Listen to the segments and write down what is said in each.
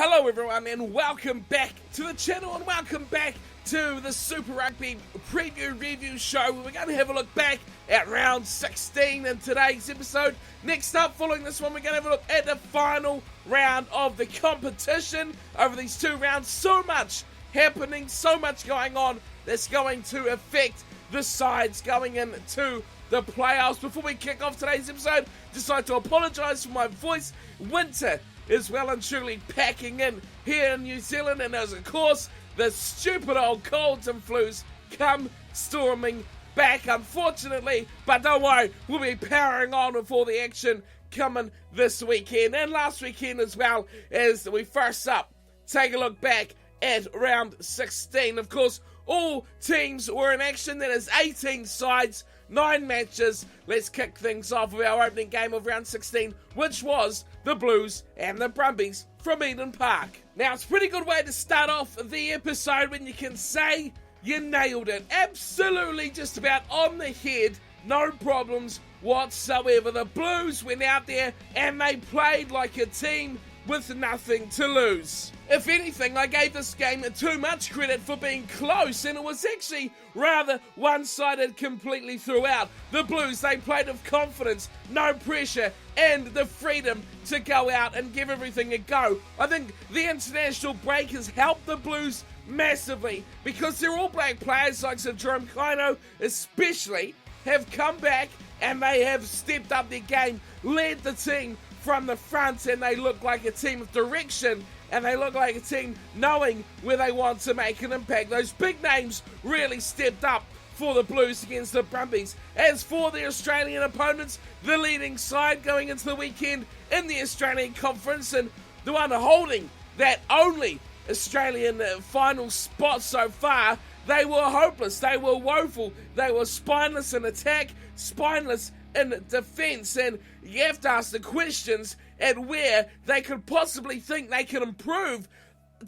Hello everyone and welcome back to the channel and welcome back to the Super Rugby preview review show where we're going to have a look back at round 16 in today's episode. Next up, following this one, we're going to have a look at the final round of the competition. Over these two rounds, so much happening, so much going on that's going to affect the sides going into the playoffs. Before we kick off today's episode, just like to apologise for my voice. Winter is well and truly packing in here in New Zealand, and as of course the stupid old colds and flus come storming back, unfortunately, but don't worry, we'll be powering on with all the action coming this weekend and last weekend as well. As we first up take a look back at round 16, of course all teams were in action. That is 18 sides, 9 matches. Let's kick things off with our opening game of round 16, which was the Blues and the Brumbies from Eden Park. Now, it's a pretty good way to start off the episode when you can say you nailed it. Absolutely just about on the head, no problems whatsoever. The Blues went out there and they played like a team with nothing to lose. If anything, I gave this game too much credit for being close, and it was actually rather one-sided completely throughout. The Blues, they played with confidence, no pressure, and the freedom to go out and give everything a go. I think the international break has helped the Blues massively because their All Black players like Jerome Kaino especially have come back and they have stepped up their game, led the team from the front, and they look like a team with direction, and they look like a team knowing where they want to make an impact. Those big names really stepped up for the Blues against the Brumbies. As for the Australian opponents, the leading side going into the weekend in the Australian Conference, and the one holding that only Australian final spot so far, they were hopeless, they were woeful, they were spineless in attack, spineless in defence, and you have to ask the questions at where they could possibly think they can improve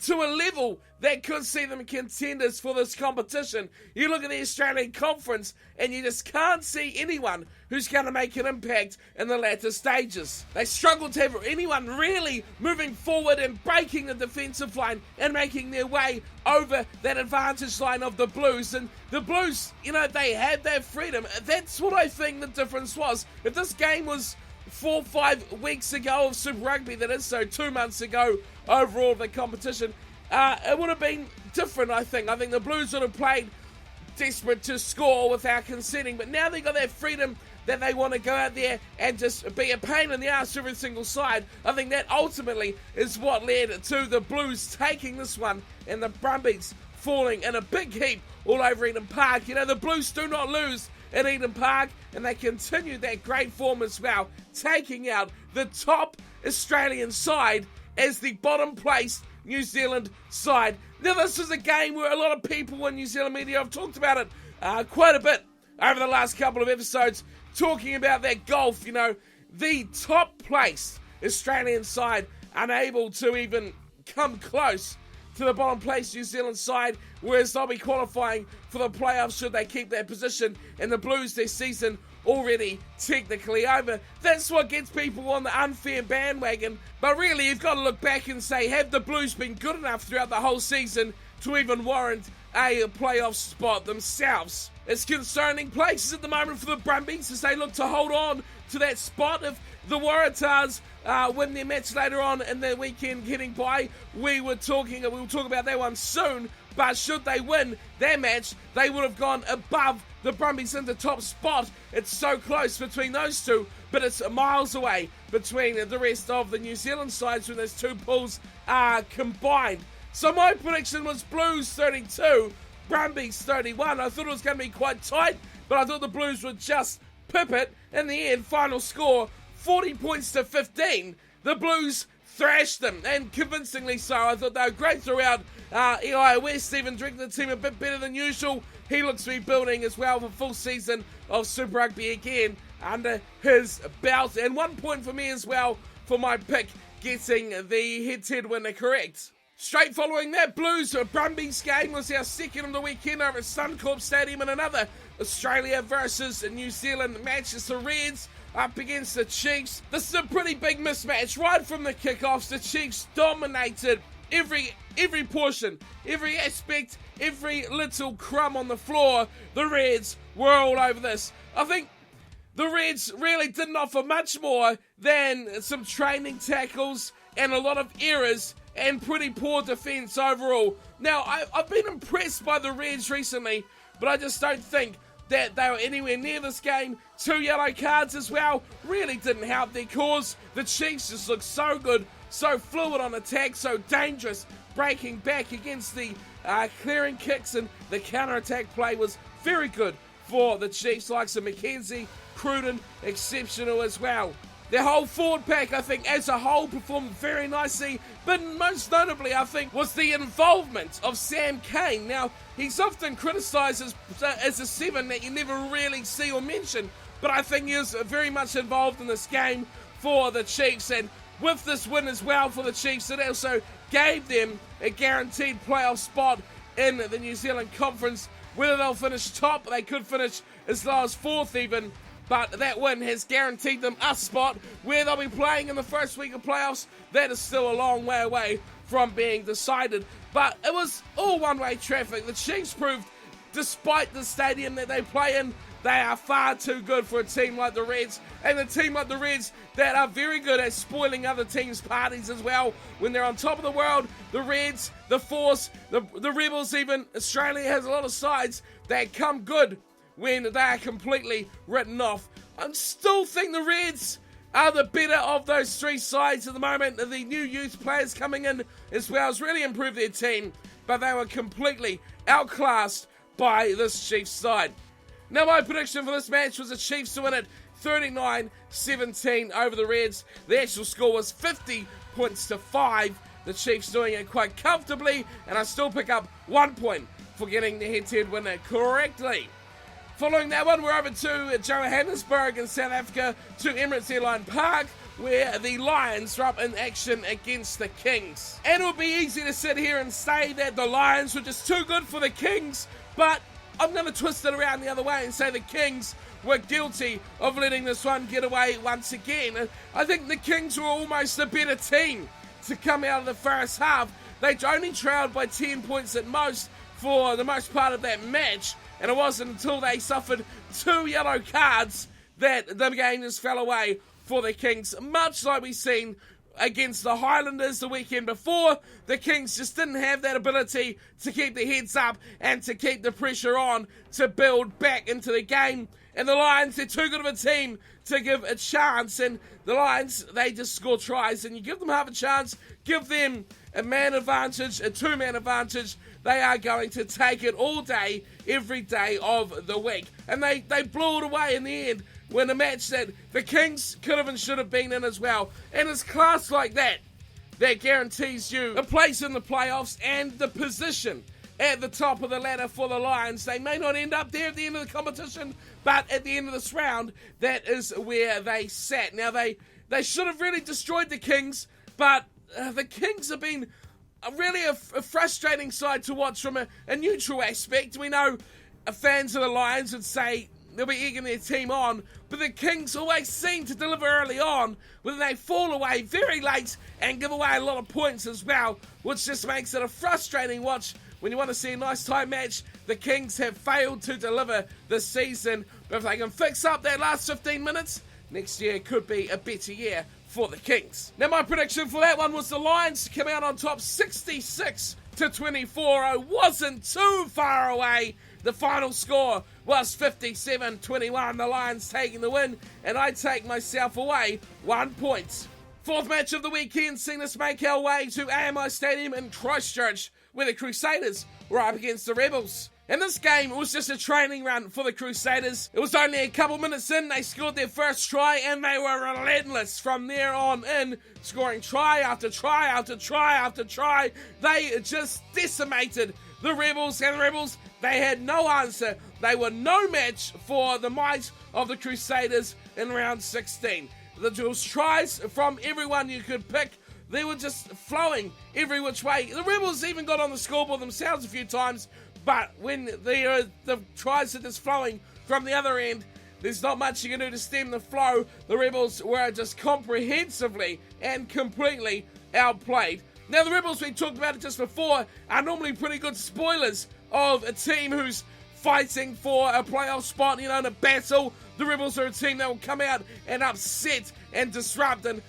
to a level that could see them contenders for this competition. You look at the Australian Conference and you just can't see anyone who's going to make an impact in the latter stages. They struggle to have anyone really moving forward and breaking the defensive line and making their way over that advantage line of the Blues. And the Blues, they had their freedom. That's what I think the difference was. If this game was 4 or 5 weeks ago of Super Rugby, that is, so 2 months ago overall of the competition, it would have been different, I think. I think the Blues would have played desperate to score without conceding, but now they've got that freedom that they want to go out there and just be a pain in the ass to every single side. I think that ultimately is what led to the Blues taking this one and the Brumbies falling in a big heap all over Eden Park. The Blues do not lose at Eden Park, and they continue that great form as well, taking out the top Australian side as the bottom place New Zealand side. Now, this is a game where a lot of people in New Zealand media have talked about it quite a bit over the last couple of episodes, talking about that gulf, the top place Australian side unable to even come close to the bottom place New Zealand side, whereas they'll be qualifying for the playoffs should they keep their position, and the Blues, their season already technically over. That's what gets people on the unfair bandwagon, but really you've got to look back and say, have the Blues been good enough throughout the whole season to even warrant a playoff spot themselves? It's concerning places at the moment for the Brumbies as they look to hold on to that spot. If the Waratahs win their match later on in the weekend getting by, we'll talk about that one soon, but should they win their match, they would have gone above the Brumbies in the top spot. It's so close between those two, but it's miles away between the rest of the New Zealand sides when those two pools are combined. So my prediction was Blues 32, Brumbies 31. I thought it was going to be quite tight, but I thought the Blues would just pip it. In the end, final score 40 points to 15. The Blues thrashed them, and convincingly so. I thought they were great throughout. Eli West even directed the team a bit better than usual. He looks to be building as well for full season of Super Rugby again under his belt. And 1 point for me as well for my pick, getting the head-to-head winner correct. Straight following that Blues Brumbies game was our second of the weekend over at Suncorp Stadium, and another Australia versus New Zealand match. It's the Reds up against the Chiefs. This is a pretty big mismatch. Right from the kickoffs, the Chiefs dominated every portion, every aspect, every little crumb on the floor. The Reds were all over this. I think the Reds really didn't offer much more than some training tackles and a lot of errors and pretty poor defence overall. Now, I've been impressed by the Reds recently, but I just don't think that they were anywhere near this game. 2 yellow cards as well really didn't help their cause. The Chiefs just looked so good, so fluid on attack, so dangerous, breaking back against the clearing kicks, and the counter-attack play was very good for the Chiefs, likes of McKenzie, Cruden, exceptional as well. Their whole forward pack, I think, as a whole performed very nicely, but most notably, I think, was the involvement of Sam Cane. Now, he's often criticised as a 7 that you never really see or mention, but I think he was very much involved in this game for the Chiefs, and with this win as well for the Chiefs, it also gave them a guaranteed playoff spot in the New Zealand Conference. Whether they'll finish top, they could finish as low as 4th even, but that win has guaranteed them a spot. Where they'll be playing in the first week of playoffs, that is still a long way away from being decided. But it was all one-way traffic. The Chiefs proved, despite the stadium that they play in, they are far too good for a team like the Reds, and a team like the Reds that are very good at spoiling other teams' parties as well. When they're on top of the world, the Reds, the Force, the Rebels even, Australia has a lot of sides that come good when they are completely written off. I still think the Reds are the better of those 3 sides at the moment. The new youth players coming in as well has really improved their team, but they were completely outclassed by this Chiefs side. Now, my prediction for this match was the Chiefs to win it 39-17 over the Reds. The actual score was 50 points to 5. The Chiefs doing it quite comfortably, and I still pick up 1 point for getting the head-to-head winner correctly. Following that one, we're over to Johannesburg in South Africa, to Emirates Airline Park, where the Lions are up in action against the Kings. And it would be easy to sit here and say that the Lions were just too good for the Kings, but I'm going to twist it around the other way and say the Kings were guilty of letting this one get away once again. I think the Kings were almost a better team to come out of the first half. They only trailed by 10 points at most for the most part of that match, and it wasn't until they suffered 2 yellow cards that the game just fell away for the Kings. Much like we've seen against the Highlanders the weekend before, the Kings just didn't have that ability to keep their heads up and to keep the pressure on to build back into the game. And the Lions, they're too good of a team to give a chance, and the Lions, they just score tries, and you give them half a chance, give them a man advantage, a 2-man advantage, they are going to take it all day, every day of the week. And they blew it away in the end, when a match that the Kings could have and should have been in as well. And it's class like that that guarantees you a place in the playoffs and the position at the top of the ladder for the Lions. They may not end up there at the end of the competition, but at the end of this round, that is where they sat. Now, they should have really destroyed the Kings, but the Kings have been really a frustrating side to watch from a neutral aspect. We know fans of the Lions would say they'll be egging their team on, but the Kings always seem to deliver early on, but then they fall away very late and give away a lot of points as well, which just makes it a frustrating watch when you want to see a nice tight match. The Kings have failed to deliver this season, but if they can fix up that last 15 minutes, next year could be a better year for the Kings. Now, my prediction for that one was the Lions to come out on top 66-24. I wasn't too far away. The final score was 57-21. The Lions taking the win, and I take myself away 1 point. Fourth match of the weekend seen us make our way to AMI Stadium in Christchurch, where the Crusaders were up against the Rebels. And this game was just a training run for the Crusaders. It was only a couple minutes in, they scored their first try, and they were relentless from there on in, scoring try after try after try after try. They just decimated the Rebels, and the Rebels, they had no answer. They were no match for the might of the Crusaders in round 16. There was tries from everyone you could pick. They were just flowing every which way. The Rebels even got on the scoreboard themselves a few times, but when the tries are just flowing from the other end, there's not much you can do to stem the flow. The Rebels were just comprehensively and completely outplayed. Now, the Rebels, we talked about it just before, are normally pretty good spoilers of a team who's fighting for a playoff spot, in a battle. The Rebels are a team that will come out and upset and disrupt and,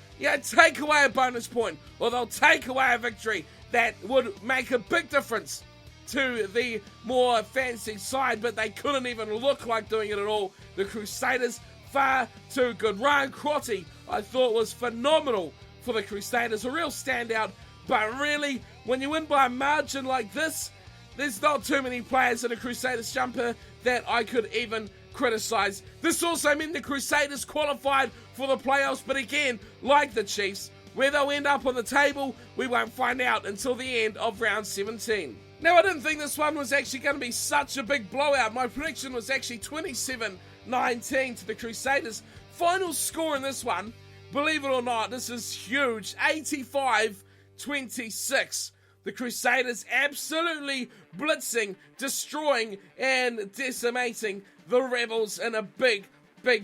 take away a bonus point, or they'll take away a victory that would make a big difference to the more fancy side, but they couldn't even look like doing it at all. The Crusaders, far too good. Ryan Crotty, I thought, was phenomenal for the Crusaders, a real standout, but really, when you win by a margin like this, there's not too many players in a Crusaders jumper that I could even criticise. This also meant the Crusaders qualified for the playoffs, but again, like the Chiefs, where they'll end up on the table, we won't find out until the end of round 17. Now, I didn't think this one was actually going to be such a big blowout. My prediction was actually 27-19 to the Crusaders. Final score in this one, believe it or not, this is huge, 85-26. The Crusaders absolutely blitzing, destroying, and decimating the Rebels in a big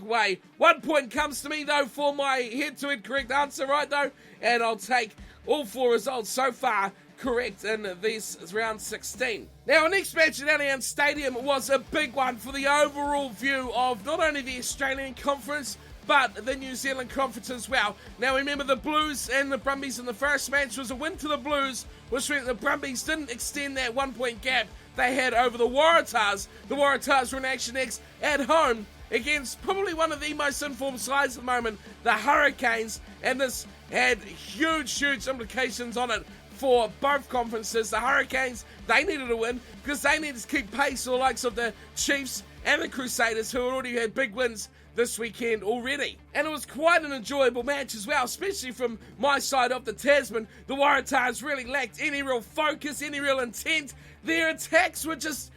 way. 1 point comes to me, though, for my head-to-head correct answer, right, though? And I'll take all 4 results so far correct in this round 16. Now, our next match at Allianz Stadium was a big one for the overall view of not only the Australian Conference, but the New Zealand Conference as well. Now, remember, the Blues and the Brumbies in the first match was a win to the Blues, which meant the Brumbies didn't extend that 1 point gap they had over the Waratahs. The Waratahs were in Action X at home against probably one of the most informed sides at the moment, the Hurricanes, and this had huge implications on it for both conferences. The Hurricanes, they needed a win because they needed to keep pace with the likes of the Chiefs and the Crusaders, who already had big wins this weekend already. And it was quite an enjoyable match as well, especially from my side of the Tasman. The Waratahs really lacked any real focus, any real intent. Their attacks were just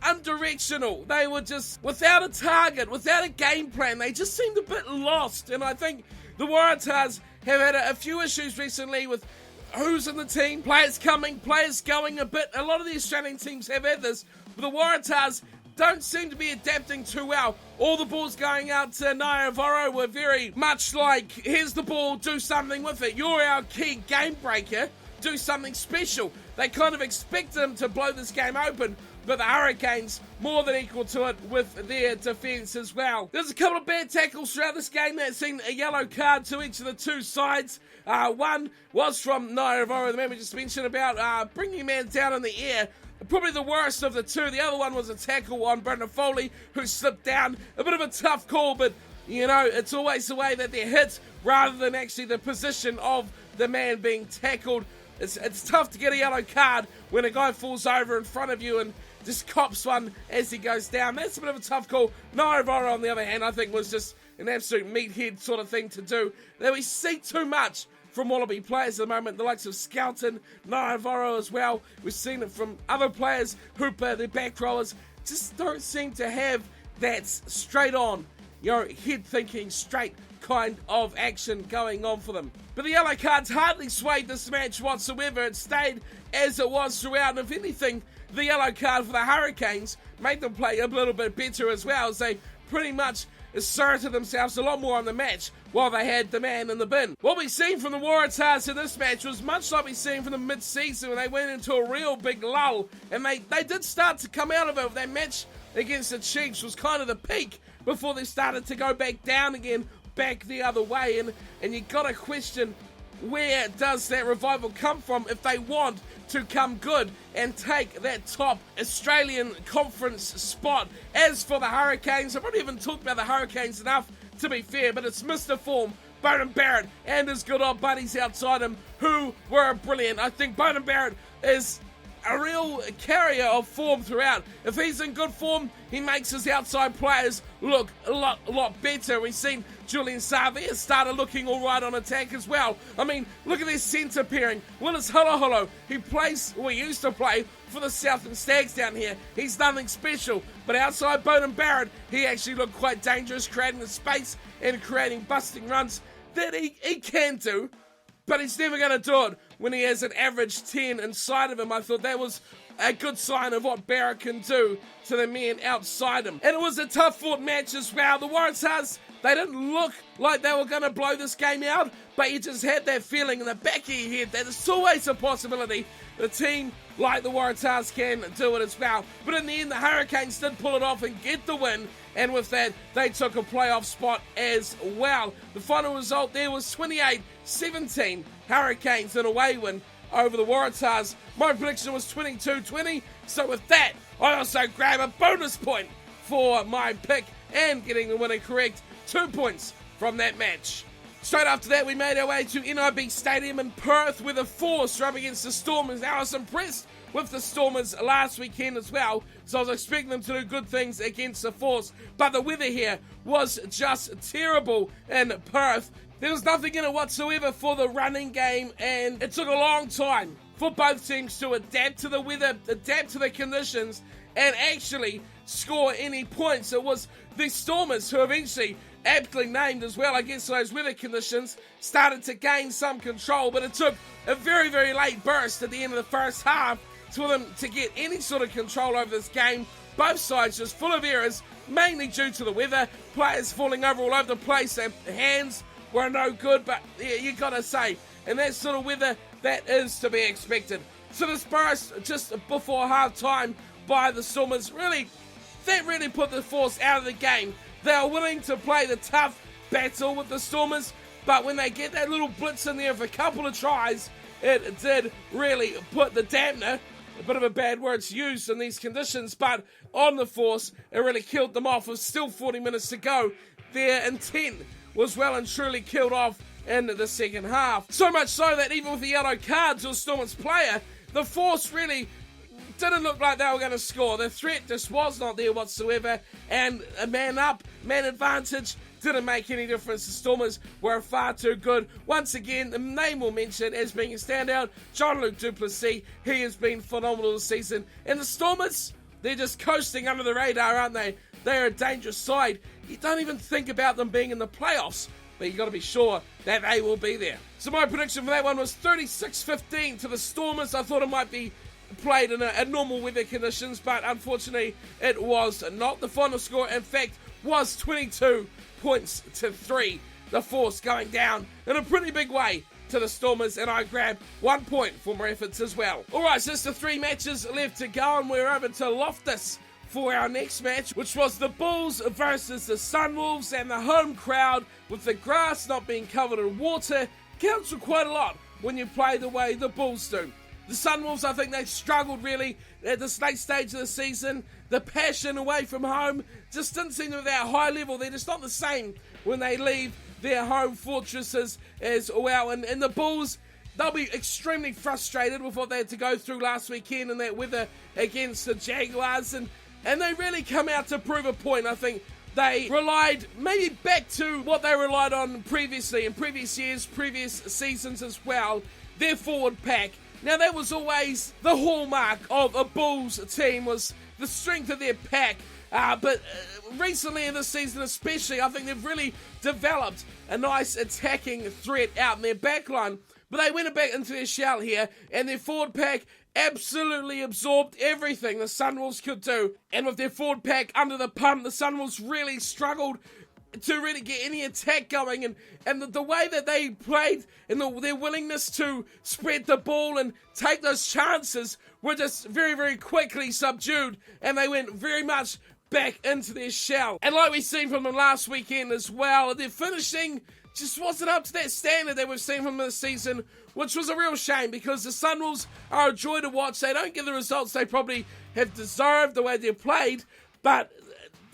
undirectional. They were just without a target, without a game plan. They just seemed a bit lost. And I think the Waratahs have had a few issues recently with who's in the team, players coming, players going a bit. A lot of the Australian teams have had this, but the Waratahs don't seem to be adapting too well. All the balls going out to Naivoro were very much like, here's the ball, do something with it. You're our key game breaker, do something special. They kind of expected him to blow this game open, but the Hurricanes more than equal to it with their defence as well. There's a couple of bad tackles throughout this game that seen a yellow card to each of the two sides. One was from Naivoro, the man we just mentioned about bringing a man down in the air. Probably the worst of the two. The other one was a tackle on Brendan Foley, who slipped down. A bit of a tough call, but, it's always the way that they're hit rather than actually the position of the man being tackled. It's tough to get a yellow card when a guy falls over in front of you and just cops one as he goes down. That's a bit of a tough call. Naivoro, on the other hand, I think was just an absolute meathead sort of thing to do. That we see too much from Wallaby players at the moment, the likes of Skelton, Naivoro as well. We've seen it from other players, Hooper, the back rowers, just don't seem to have that straight on, head thinking, straight kind of action going on for them. But the yellow cards hardly swayed this match whatsoever. It stayed as it was throughout, and if anything, the yellow card for the Hurricanes made them play a little bit better as well, as they pretty much asserted themselves a lot more on the match while they had the man in the bin. What we've seen from the Waratahs in this match was much like we've seen from the mid-season when they went into a real big lull, and they did start to come out of it. That match against the Chiefs was kind of the peak before they started to go back down again, back the other way, and you got to question, where does that revival come from if they want to come good and take that top Australian Conference spot? As for the Hurricanes, I probably haven't talked about the Hurricanes enough, to be fair, but it's Mr. Form, Beauden Barrett, and his good old buddies outside him, who were brilliant. I think Beauden Barrett is a real carrier of form throughout. If he's in good form, he makes his outside players look a lot better. We've seen Julian Savia started looking all right on attack as well. I mean, look at this centre pairing. Willis Holoholo, he used to play for the Southern Stags down here. He's nothing special, but outside Beauden Barrett, he actually looked quite dangerous, creating the space and creating busting runs that he can do, but he's never going to do it when he has an average 10 inside of him. I thought that was a good sign of what Barrett can do to the men outside him. And it was a tough fought match as well. The Waratahs, they didn't look like they were going to blow this game out, but you just had that feeling in the back of your head that there's always a possibility the team like the Waratahs can do it as well. But in the end, the Hurricanes did pull it off and get the win, and with that, they took a playoff spot as well. The final result there was 28-17, Hurricanes an away win over the Waratahs. My prediction was 22-20, so with that, I also grab a bonus point for my pick and getting the winner correct. 2 points from that match. Straight after that, we made our way to NIB Stadium in Perth, where the Force rub against the Stormers. Now, I was impressed with the Stormers last weekend as well, so I was expecting them to do good things against the Force, but the weather here was just terrible in Perth. There was nothing in it whatsoever for the running game, and it took a long time for both teams to adapt to the weather, adapt to the conditions, and actually score any points. It was the Stormers who eventually, aptly named as well against those weather conditions, started to gain some control, but it took a very, very late burst at the end of the first half for them to get any sort of control over this game. Both sides just full of errors, mainly due to the weather, players falling over all over the place, their hands were no good, but yeah, you gotta say, in that sort of weather, that is to be expected. So this burst just before half time by the Stormers that really put the Force out of the game. They are willing to play the tough battle with the Stormers, but when they get that little blitz in there for a couple of tries, it did really put the dampener, a bit of a bad word to use in these conditions, but on the Force, it really killed them off with still 40 minutes to go. Their intent was well and truly killed off in the second half. So much so that even with the yellow card to a Stormers player, the Force really didn't look like they were going to score. The threat just was not there whatsoever, and a man up, man advantage didn't make any difference. The Stormers were far too good. Once again, the name will mention as being a standout, Jean-Luc Duplessis. He has been phenomenal this season. And the Stormers, they're just coasting under the radar, aren't they? They're a dangerous side. You don't even think about them being in the playoffs, but you got to be sure that they will be there. So my prediction for that one was 36-15 to the Stormers. I thought it might be played in a normal weather conditions, but unfortunately it was not. The final score, in fact, was 22 points to 3. The Force going down in a pretty big way to the Stormers, and I grabbed 1 point for my efforts as well. Alright, so it's the 3 matches left to go, and we're over to Loftus for our next match, which was the Bulls versus the Sunwolves, and the home crowd, with the grass not being covered in water, counts for quite a lot when you play the way the Bulls do. The Sunwolves, I think they struggled really at this late stage of the season. The passion away from home just didn't seem to be that high level. They're just not the same when they leave their home fortresses as well. And the Bulls, they'll be extremely frustrated with what they had to go through last weekend in that weather against the Jaguars. And they really come out to prove a point. I think they relied maybe back to what they relied on previously, in previous years, previous seasons as well, their forward pack. Now, that was always the hallmark of a Bulls team, was the strength of their pack. But recently in this season especially, I think they've really developed a nice attacking threat out in their backline. But they went back into their shell here, and their forward pack absolutely absorbed everything the Sunwolves could do. And with their forward pack under the pump, the Sunwolves really struggled to really get any attack going, and the way that they played and their willingness to spread the ball and take those chances were just very, very quickly subdued, and they went very much back into their shell. And like we've seen from them last weekend as well, their finishing just wasn't up to that standard that we've seen from them this season, which was a real shame, because the Sunwolves are a joy to watch. They don't get the results they probably have deserved the way they've played, but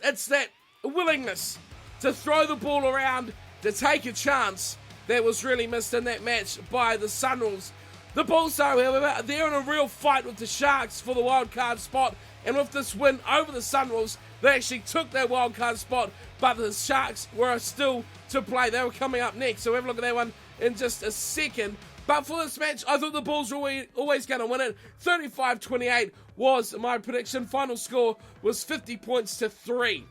it's that willingness to throw the ball around, to take a chance, that was really missed in that match by the Sunwolves. The Bulls, though, however, they're in a real fight with the Sharks for the wildcard spot, and with this win over the Sunwolves, they actually took their wildcard spot, but the Sharks were still to play. They were coming up next, so we'll have a look at that one in just a second. But for this match, I thought the Bulls were always going to win it. 35-28 was my prediction. Final score was 50 points to 3.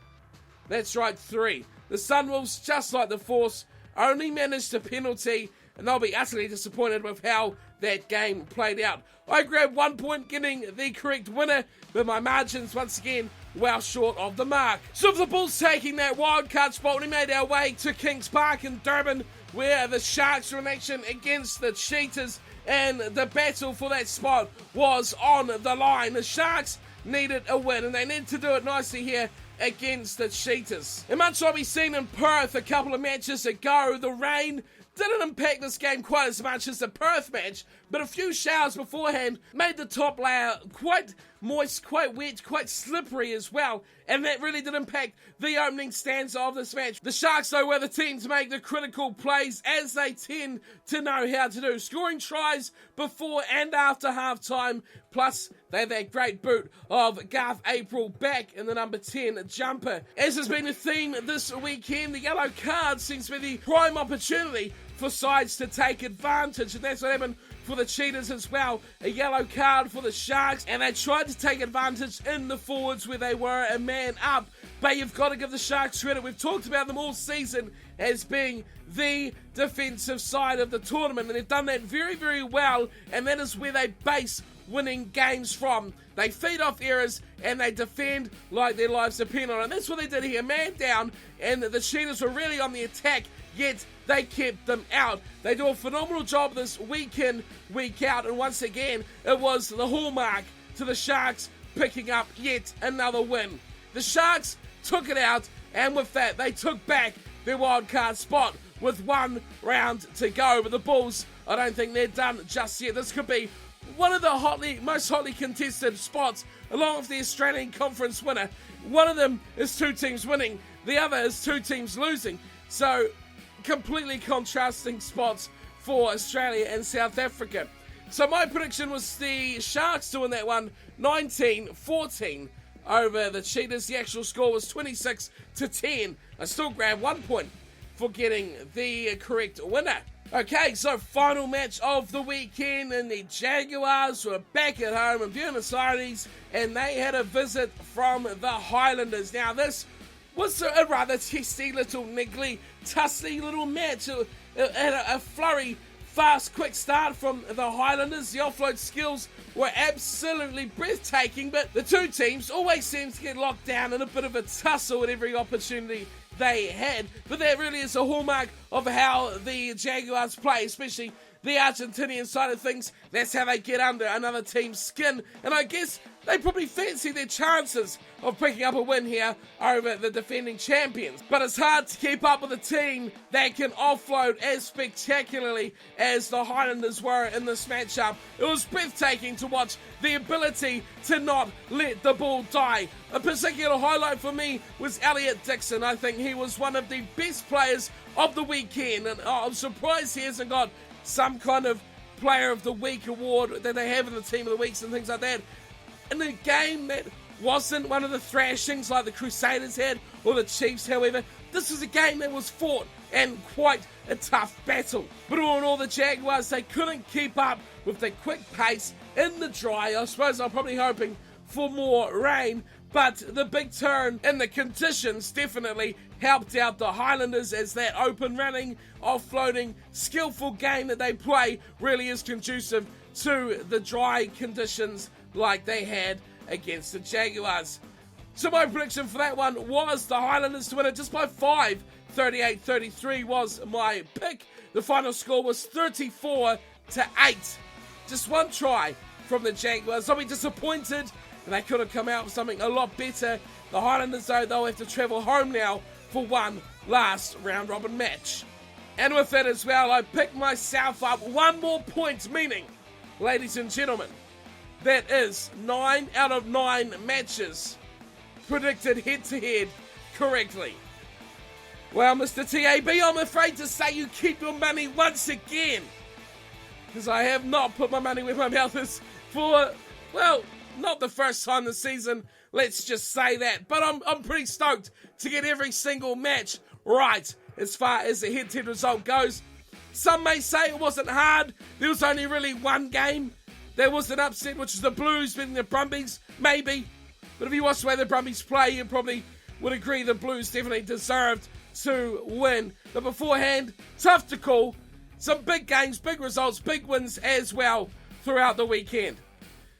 That's right, 3. The Sunwolves, just like the Force, only managed a penalty and they'll be utterly disappointed with how that game played out. I grabbed 1 point, getting the correct winner, but my margins once again well short of the mark. So with the Bulls taking that wildcard spot, we made our way to Kings Park in Durban, where the Sharks were in action against the Cheetahs, and the battle for that spot was on the line. The Sharks needed a win, and they need to do it nicely here against the Cheetahs. And much like we seen in Perth a couple of matches ago, the rain didn't impact this game quite as much as the Perth match, but a few showers beforehand made the top layer quite moist, quite wet, quite slippery as well, and that really did impact the opening stanza of this match. The Sharks, though, were the team to make the critical plays, as they tend to know how to do, scoring tries before and after half-time, plus they had that great boot of Garth April back in the number 10 jumper. As has been a theme this weekend, the yellow card seems to be the prime opportunity for sides to take advantage, and that's what happened for the Cheetahs as well. A yellow card for the Sharks, and they tried to take advantage in the forwards where they were a man up. But you've got to give the Sharks credit. We've talked about them all season as being the defensive side of the tournament, and they've done that very, very well, and that is where they base winning games from. They feed off errors and they defend like their lives depend on it. And that's what they did here, man down, and the Cheetahs were really on the attack, yet they kept them out. They do a phenomenal job this week in, week out, and once again, it was the hallmark to the Sharks picking up yet another win. The Sharks took it out, and with that, they took back their wildcard spot with 1 round to go. But the Bulls, I don't think they're done just yet. This could be one of the most hotly contested spots, along with the Australian Conference winner. One of them is 2 teams winning, the other is 2 teams losing. So, completely contrasting spots for Australia and South Africa. So my prediction was the Sharks to win that one 19-14 over the Cheetahs. The actual score was 26-10. I still grabbed 1 point for getting the correct winner. Okay, so final match of the weekend, and the Jaguars were back at home in Buenos Aires, and they had a visit from the Highlanders. Now this was a rather testy little niggly, tussly little match. It had a flurry, fast, quick start from the Highlanders. The offload skills were absolutely breathtaking, but the two teams always seem to get locked down in a bit of a tussle at every opportunity they had. But that really is a hallmark of how the Jaguars play, especially the Argentinian side of things. That's how they get under another team's skin, and I guess they probably fancy their chances of picking up a win here over the defending champions. But it's hard to keep up with a team that can offload as spectacularly as the Highlanders were in this matchup. It was breathtaking to watch the ability to not let the ball die. A particular highlight for me was Elliot Dixon. I think he was one of the best players of the weekend, and I'm surprised he hasn't got some kind of Player of the Week award that they have in the Team of the Weeks and things like that. In a game that wasn't one of the thrashings like the Crusaders had or the Chiefs, however, this was a game that was fought and quite a tough battle. But all in all, the Jaguars, they couldn't keep up with the quick pace in the dry. I suppose I'm probably hoping for more rain, but the big turn in the conditions definitely helped out the Highlanders, as that open running, offloading, skillful game that they play really is conducive to the dry conditions like they had against the Jaguars. So my prediction for that one was the Highlanders to win it just by 5. 38-33 was my pick. The final score was 34-8. Just one try from the Jaguars. I'll be disappointed, and they could have come out with something a lot better. The Highlanders, though, they'll have to travel home now for one last round-robin match. And with that as well, I picked myself up 1 more point, meaning, ladies and gentlemen, that is 9 out of 9 matches predicted head-to-head correctly. Well, Mr. TAB, I'm afraid to say you keep your money once again, because I have not put my money where my mouth is for, well, not the first time this season, let's just say that. But I'm pretty stoked to get every single match right as far as the head-to-head result goes. Some may say it wasn't hard. There was only really one game there was an upset, which is the Blues beating the Brumbies, maybe. But if you watch the way the Brumbies play, you probably would agree the Blues definitely deserved to win. But beforehand, tough to call. some big games, big results, big wins as well throughout the weekend.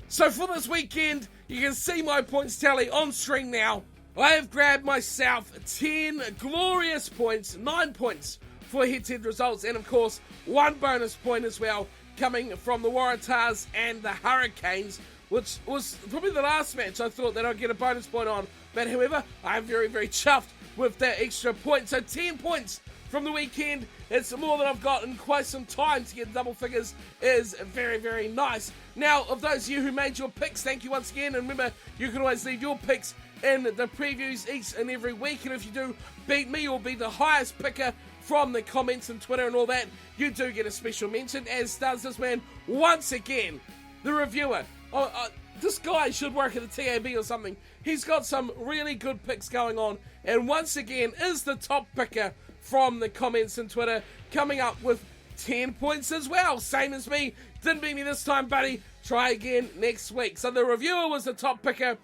So for this weekend, you can see my points tally on screen now. I have grabbed myself 10 glorious points, 9 points for head-to-head results, and of course, 1 bonus point as well, coming from the Waratahs and the Hurricanes, which was probably the last match I thought that I'd get a bonus point on. But however, I'm very, very chuffed with that extra point. So 10 points from the weekend. It's more than I've got in quite some time to get double figures. Is very, very nice. Now, of those of you who made your picks, thank you once again. And remember, you can always leave your picks in the previews each and every week. And if you do beat me or be the highest picker from the comments and Twitter and all that, you do get a special mention, as does this man once again, the reviewer. This guy should work at the TAB or something. He's got some really good picks going on, and once again is the top picker from the comments and Twitter, coming up with 10 points as well. Same as me. Didn't beat me this time, buddy. Try again next week. So the reviewer was the top picker.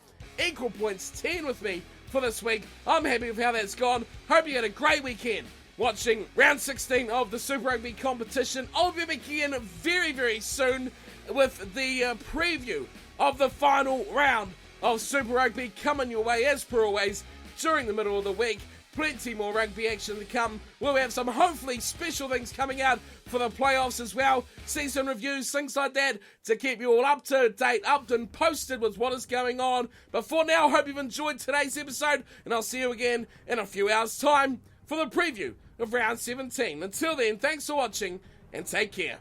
Equal points, 10 with me for this week. I'm happy with how that's gone. Hope you had a great weekend watching round 16 of the Super Rugby competition. I'll be back again very, very soon with the preview of the final round of Super Rugby coming your way, as per always, during the middle of the week. Plenty more rugby action to come. We'll have some hopefully special things coming out for the playoffs as well. Season reviews, things like that, to keep you all up to date, up and posted with what is going on. But for now, hope you've enjoyed today's episode, and I'll see you again in a few hours' time for the preview of round 17. Until then, thanks for watching, and take care.